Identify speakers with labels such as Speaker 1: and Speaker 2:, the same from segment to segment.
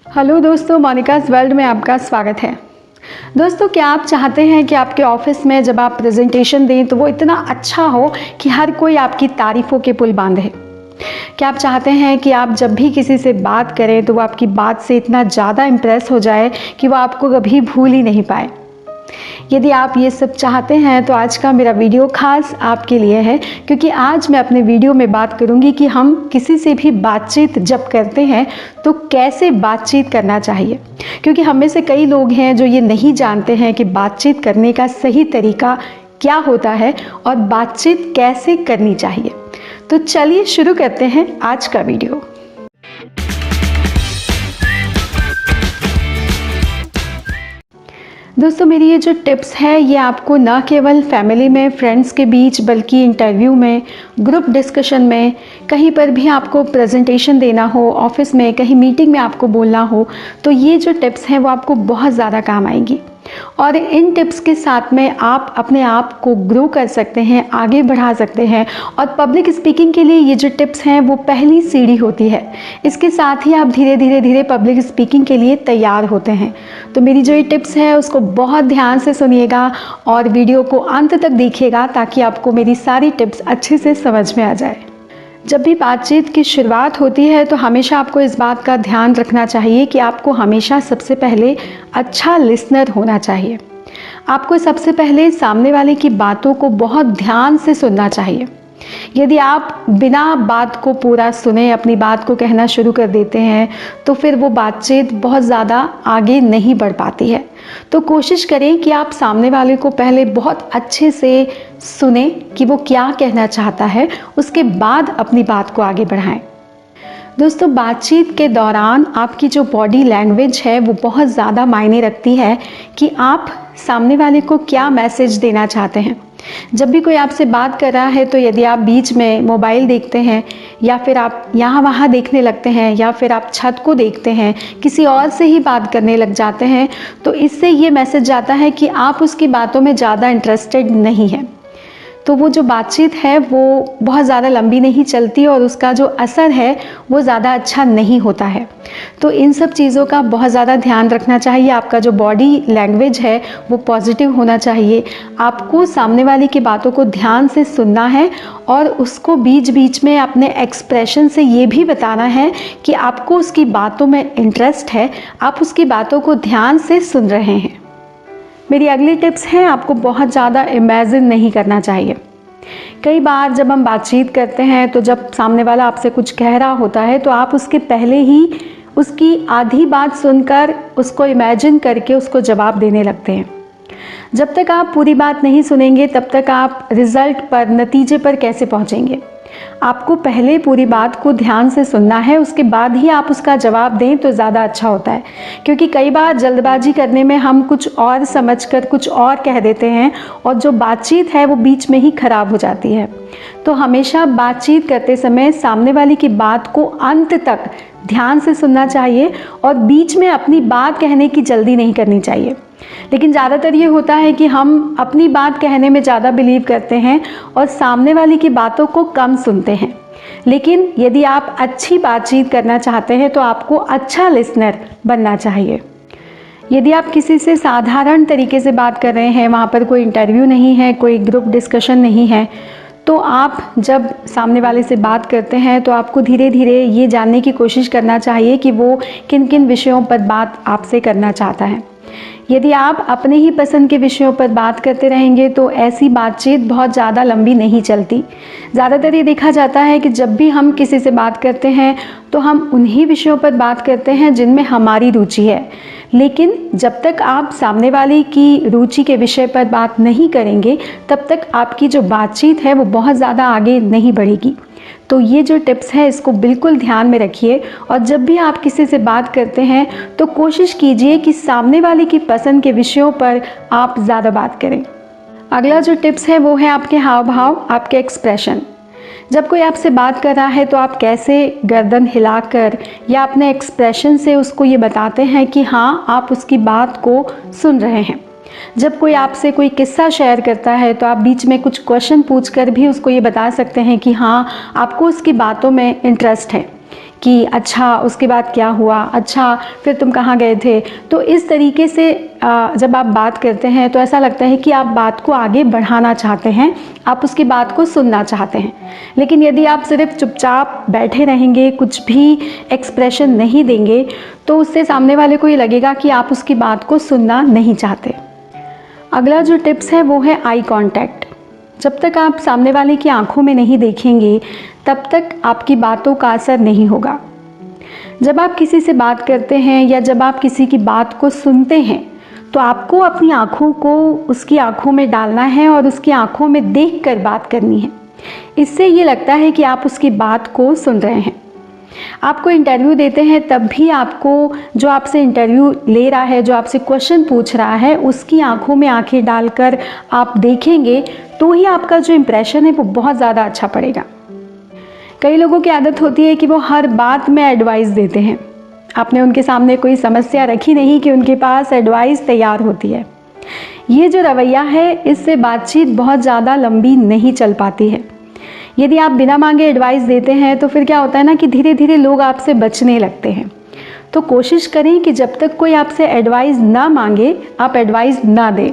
Speaker 1: Hello दोस्तों, मोनिकाज़ world में आपका स्वागत है। दोस्तों, क्या आप चाहते हैं कि आपके ऑफिस में जब आप प्रेजेंटेशन दें तो वो इतना अच्छा हो कि हर कोई आपकी तारीफ़ों के पुल बांधे? क्या आप चाहते हैं कि आप जब भी किसी से बात करें तो वो आपकी बात से इतना ज़्यादा इम्प्रेस हो जाए कि वो आपको कभी भूल ही नहीं पाए? यदि आप ये सब चाहते हैं तो आज का मेरा वीडियो खास आपके लिए है, क्योंकि आज मैं अपने वीडियो में बात करूंगी कि हम किसी से भी बातचीत जब करते हैं तो कैसे बातचीत करना चाहिए। क्योंकि हम में से कई लोग हैं जो ये नहीं जानते हैं कि बातचीत करने का सही तरीका क्या होता है और बातचीत कैसे करनी चाहिए। तो चलिए शुरू करते हैं आज का वीडियो। दोस्तों, मेरी ये जो टिप्स है ये आपको न केवल फैमिली में, फ्रेंड्स के बीच, बल्कि इंटरव्यू में, ग्रुप डिस्कशन में, कहीं पर भी आपको प्रेजेंटेशन देना हो, ऑफिस में, कहीं मीटिंग में आपको बोलना हो, तो ये जो टिप्स हैं वो आपको बहुत ज़्यादा काम आएंगी। और इन टिप्स के साथ में आप अपने आप को ग्रो कर सकते हैं, आगे बढ़ा सकते हैं। और पब्लिक स्पीकिंग के लिए ये जो टिप्स हैं वो पहली सीढ़ी होती है। इसके साथ ही आप धीरे धीरे पब्लिक स्पीकिंग के लिए तैयार होते हैं। तो मेरी जो ये टिप्स है उसको बहुत ध्यान से सुनिएगा और वीडियो को अंत तक देखिएगा ताकि आपको मेरी सारी टिप्स अच्छे से समझ में आ जाए। जब भी बातचीत की शुरुआत होती है तो हमेशा आपको इस बात का ध्यान रखना चाहिए कि आपको हमेशा सबसे पहले अच्छा लिसनर होना चाहिए। आपको सबसे पहले सामने वाले की बातों को बहुत ध्यान से सुनना चाहिए। यदि आप बिना बात को पूरा सुने अपनी बात को कहना शुरू कर देते हैं तो फिर वो बातचीत बहुत ज़्यादा आगे नहीं बढ़ पाती है। तो कोशिश करें कि आप सामने वाले को पहले बहुत अच्छे से सुने कि वो क्या कहना चाहता है, उसके बाद अपनी बात को आगे बढ़ाएं। दोस्तों, बातचीत के दौरान आपकी जो बॉडी लैंग्वेज है वो बहुत ज़्यादा मायने रखती है कि आप सामने वाले को क्या मैसेज देना चाहते हैं। जब भी कोई आपसे बात कर रहा है तो यदि आप बीच में मोबाइल देखते हैं या फिर आप यहाँ वहाँ देखने लगते हैं या फिर आप छत को देखते हैं, किसी और से ही बात करने लग जाते हैं, तो इससे ये मैसेज जाता है कि आप उसकी बातों में ज़्यादा इंटरेस्टेड नहीं हैं। तो वो जो बातचीत है वो बहुत ज़्यादा लंबी नहीं चलती और उसका जो असर है वो ज़्यादा अच्छा नहीं होता है। तो इन सब चीज़ों का बहुत ज़्यादा ध्यान रखना चाहिए। आपका जो बॉडी लैंग्वेज है वो पॉजिटिव होना चाहिए। आपको सामने वाले की बातों को ध्यान से सुनना है और उसको बीच बीच में अपने एक्सप्रेशन से ये भी बताना है कि आपको उसकी बातों में इंटरेस्ट है, आप उसकी बातों को ध्यान से सुन रहे हैं। मेरी अगली टिप्स हैं, आपको बहुत ज़्यादा इमेजिन नहीं करना चाहिए। कई बार जब हम बातचीत करते हैं तो जब सामने वाला आपसे कुछ कह रहा होता है तो आप उसके पहले ही उसकी आधी बात सुनकर उसको इमेजिन करके उसको जवाब देने लगते हैं। जब तक आप पूरी बात नहीं सुनेंगे तब तक आप रिजल्ट पर, नतीजे पर कैसे पहुंचेंगे? आपको पहले पूरी बात को ध्यान से सुनना है, उसके बाद ही आप उसका जवाब दें तो ज़्यादा अच्छा होता है। क्योंकि कई बार जल्दबाजी करने में हम कुछ और समझकर कुछ और कह देते हैं और जो बातचीत है वो बीच में ही खराब हो जाती है। तो हमेशा बातचीत करते समय सामने वाले की बात को अंत तक ध्यान से सुनना चाहिए और बीच में अपनी बात कहने की जल्दी नहीं करनी चाहिए। लेकिन ज़्यादातर ये होता है कि हम अपनी बात कहने में ज़्यादा बिलीव करते हैं और सामने वाले की बातों को कम सुनते हैं। लेकिन यदि आप अच्छी बातचीत करना चाहते हैं तो आपको अच्छा लिसनर बनना चाहिए। यदि आप किसी से साधारण तरीके से बात कर रहे हैं, वहाँ पर कोई इंटरव्यू नहीं है, कोई ग्रुप डिस्कशन नहीं है, तो आप जब सामने वाले से बात करते हैं तो आपको धीरे धीरे ये जानने की कोशिश करना चाहिए कि वो किन किन विषयों पर बात आपसे करना चाहता है। यदि आप अपने ही पसंद के विषयों पर बात करते रहेंगे तो ऐसी बातचीत बहुत ज़्यादा लंबी नहीं चलती। ज़्यादातर ये देखा जाता है कि जब भी हम किसी से बात करते हैं तो हम उन्हीं विषयों पर बात करते हैं जिनमें हमारी रुचि है। लेकिन जब तक आप सामने वाले की रुचि के विषय पर बात नहीं करेंगे तब तक आपकी जो बातचीत है वो बहुत ज़्यादा आगे नहीं बढ़ेगी। तो ये जो टिप्स है इसको बिल्कुल ध्यान में रखिए और जब भी आप किसी से बात करते हैं तो कोशिश कीजिए कि सामने वाले की पसंद के विषयों पर आप ज़्यादा बात करें। अगला जो टिप्स है वो है आपके हाव भाव, आपके एक्सप्रेशन। जब कोई आपसे बात कर रहा है तो आप कैसे गर्दन हिलाकर या अपने एक्सप्रेशन से उसको ये बताते हैं कि हाँ, आप उसकी बात को सुन रहे हैं। जब कोई आपसे कोई किस्सा शेयर करता है तो आप बीच में कुछ क्वेश्चन पूछकर भी उसको ये बता सकते हैं कि हाँ, आपको उसकी बातों में इंटरेस्ट है। कि अच्छा उसके बाद क्या हुआ, अच्छा फिर तुम कहाँ गए थे। तो इस तरीके से जब आप बात करते हैं तो ऐसा लगता है कि आप बात को आगे बढ़ाना चाहते हैं, आप उसकी बात को सुनना चाहते हैं। लेकिन यदि आप सिर्फ चुपचाप बैठे रहेंगे, कुछ भी एक्सप्रेशन नहीं देंगे, तो उससे सामने वाले को ये लगेगा कि आप उसकी बात को सुनना नहीं चाहते। अगला जो टिप्स है वो है आई कांटेक्ट। जब तक आप सामने वाले की आंखों में नहीं देखेंगे तब तक आपकी बातों का असर नहीं होगा। जब आप किसी से बात करते हैं या जब आप किसी की बात को सुनते हैं तो आपको अपनी आंखों को उसकी आंखों में डालना है और उसकी आंखों में देखकर बात करनी है। इससे ये लगता है कि आप उसकी बात को सुन रहे हैं। आपको इंटरव्यू देते हैं तब भी आपको जो आपसे इंटरव्यू ले रहा है, जो आपसे क्वेश्चन पूछ रहा है, उसकी आंखों में आंखें डालकर आप देखेंगे तो ही आपका जो इम्प्रेशन है वो बहुत ज़्यादा अच्छा पड़ेगा। कई लोगों की आदत होती है कि वो हर बात में एडवाइस देते हैं। आपने उनके सामने कोई समस्या रखी नहीं कि उनके पास एडवाइस तैयार होती है। ये जो रवैया है इससे बातचीत बहुत ज़्यादा लंबी नहीं चल पाती है। यदि आप बिना मांगे एडवाइस देते हैं तो फिर क्या होता है ना कि धीरे धीरे लोग आपसे बचने लगते हैं। तो कोशिश करें कि जब तक कोई आपसे एडवाइस ना मांगे आप एडवाइस ना दें।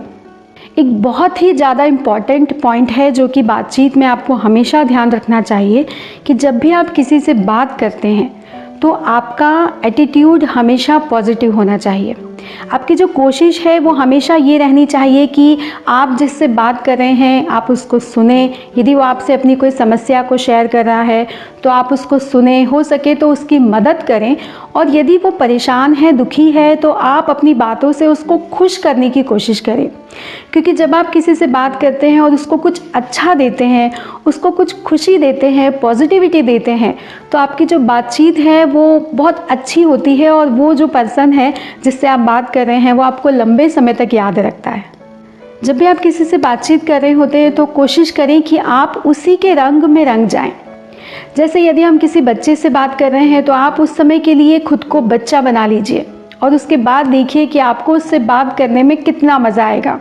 Speaker 1: एक बहुत ही ज़्यादा इम्पॉर्टेंट पॉइंट है जो कि बातचीत में आपको हमेशा ध्यान रखना चाहिए कि जब भी आप किसी से बात करते हैं तो आपका एटीट्यूड हमेशा पॉजिटिव होना चाहिए। आपकी जो कोशिश है वो हमेशा ये रहनी चाहिए कि आप जिससे बात कर रहे हैं आप उसको सुने। यदि वो आपसे अपनी कोई समस्या को शेयर कर रहा है तो आप उसको सुने, हो सके तो उसकी मदद करें। और यदि वो परेशान है, दुखी है, तो आप अपनी बातों से उसको खुश करने की कोशिश करें। क्योंकि जब आप किसी से बात करते हैं और उसको कुछ अच्छा देते हैं, उसको कुछ खुशी देते हैं, पॉजिटिविटी देते हैं, तो आपकी जो बातचीत है वो बहुत अच्छी होती है और वो जो पर्सन है जिससे आप बात कर रहे हैं वो आपको लंबे समय तक याद रखता है। जब भी आप किसी से बातचीत कर रहे होते हैं तो कोशिश करें कि आप उसी के रंग में रंग जाएं। जैसे यदि हम किसी बच्चे से बात कर रहे हैं तो आप उस समय के लिए खुद को बच्चा बना लीजिए और उसके बाद देखिए कि आपको उससे बात करने में कितना मज़ा आएगा।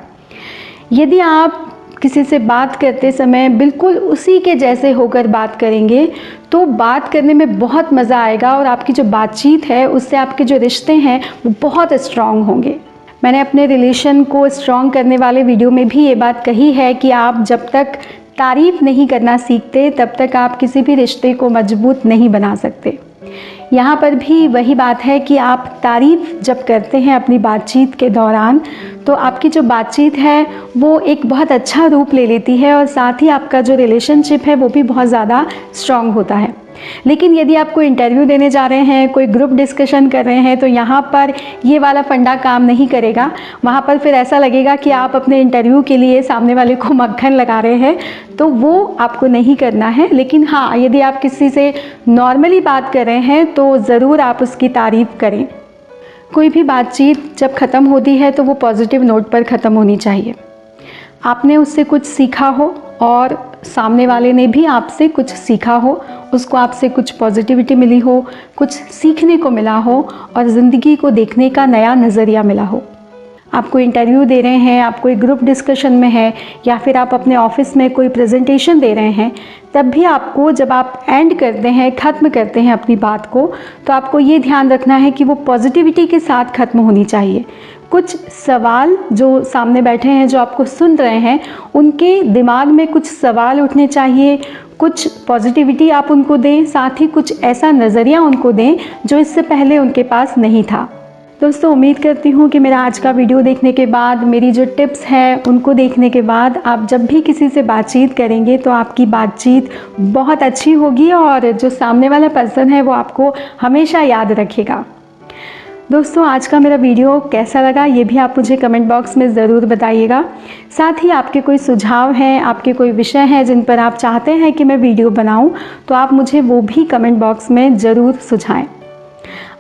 Speaker 1: यदि आप किसी से बात करते समय बिल्कुल उसी के जैसे होकर बात करेंगे तो बात करने में बहुत मज़ा आएगा और आपकी जो बातचीत है उससे आपके जो रिश्ते हैं वो बहुत स्ट्रॉन्ग होंगे। मैंने अपने रिलेशन को स्ट्रॉन्ग करने वाले वीडियो में भी ये बात कही है कि आप जब तक तारीफ़ नहीं करना सीखते तब तक आप किसी भी रिश्ते को मजबूत नहीं बना सकते। यहाँ पर भी वही बात है कि आप तारीफ़ जब करते हैं अपनी बातचीत के दौरान तो आपकी जो बातचीत है वो एक बहुत अच्छा रूप ले लेती है और साथ ही आपका जो रिलेशनशिप है वो भी बहुत ज़्यादा स्ट्रॉन्ग होता है। लेकिन यदि आप कोई इंटरव्यू देने जा रहे हैं, कोई ग्रुप डिस्कशन कर रहे हैं तो यहाँ पर ये वाला फंडा काम नहीं करेगा। वहाँ पर फिर ऐसा लगेगा कि आप अपने इंटरव्यू के लिए सामने वाले को मक्खन लगा रहे हैं, तो वो आपको नहीं करना है। लेकिन हाँ, यदि आप किसी से नॉर्मली बात कर रहे हैं तो ज़रूर आप उसकी तारीफ़ करें। कोई भी बातचीत जब ख़त्म होती है तो वो पॉजिटिव नोट पर ख़त्म होनी चाहिए। आपने उससे कुछ सीखा हो और सामने वाले ने भी आपसे कुछ सीखा हो, उसको आपसे कुछ पॉजिटिविटी मिली हो, कुछ सीखने को मिला हो और ज़िंदगी को देखने का नया नज़रिया मिला हो। आप कोई इंटरव्यू दे रहे हैं, आप कोई ग्रुप डिस्कशन में हैं या फिर आप अपने ऑफिस में कोई प्रेजेंटेशन दे रहे हैं, तब भी आपको जब आप एंड करते हैं, ख़त्म करते हैं अपनी बात को, तो आपको ये ध्यान रखना है कि वो पॉजिटिविटी के साथ ख़त्म होनी चाहिए। कुछ सवाल जो सामने बैठे हैं, जो आपको सुन रहे हैं, उनके दिमाग में कुछ सवाल उठने चाहिए, कुछ पॉजिटिविटी आप उनको दें, साथ ही कुछ ऐसा नज़रिया उनको दें जो इससे पहले उनके पास नहीं था। दोस्तों, उम्मीद करती हूँ कि मेरा आज का वीडियो देखने के बाद, मेरी जो टिप्स हैं उनको देखने के बाद आप जब भी किसी से बातचीत करेंगे तो आपकी बातचीत बहुत अच्छी होगी और जो सामने वाला पर्सन है वो आपको हमेशा याद रखेगा। दोस्तों, आज का मेरा वीडियो कैसा लगा ये भी आप मुझे कमेंट बॉक्स में ज़रूर बताइएगा। साथ ही आपके कोई सुझाव हैं, आपके कोई विषय हैं जिन पर आप चाहते हैं कि मैं वीडियो बनाऊं, तो आप मुझे वो भी कमेंट बॉक्स में ज़रूर सुझाएं।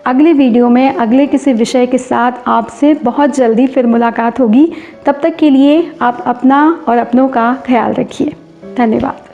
Speaker 1: अगले वीडियो में अगले किसी विषय के साथ आपसे बहुत जल्दी फिर मुलाकात होगी। तब तक के लिए आप अपना और अपनों का ख्याल रखिए। धन्यवाद।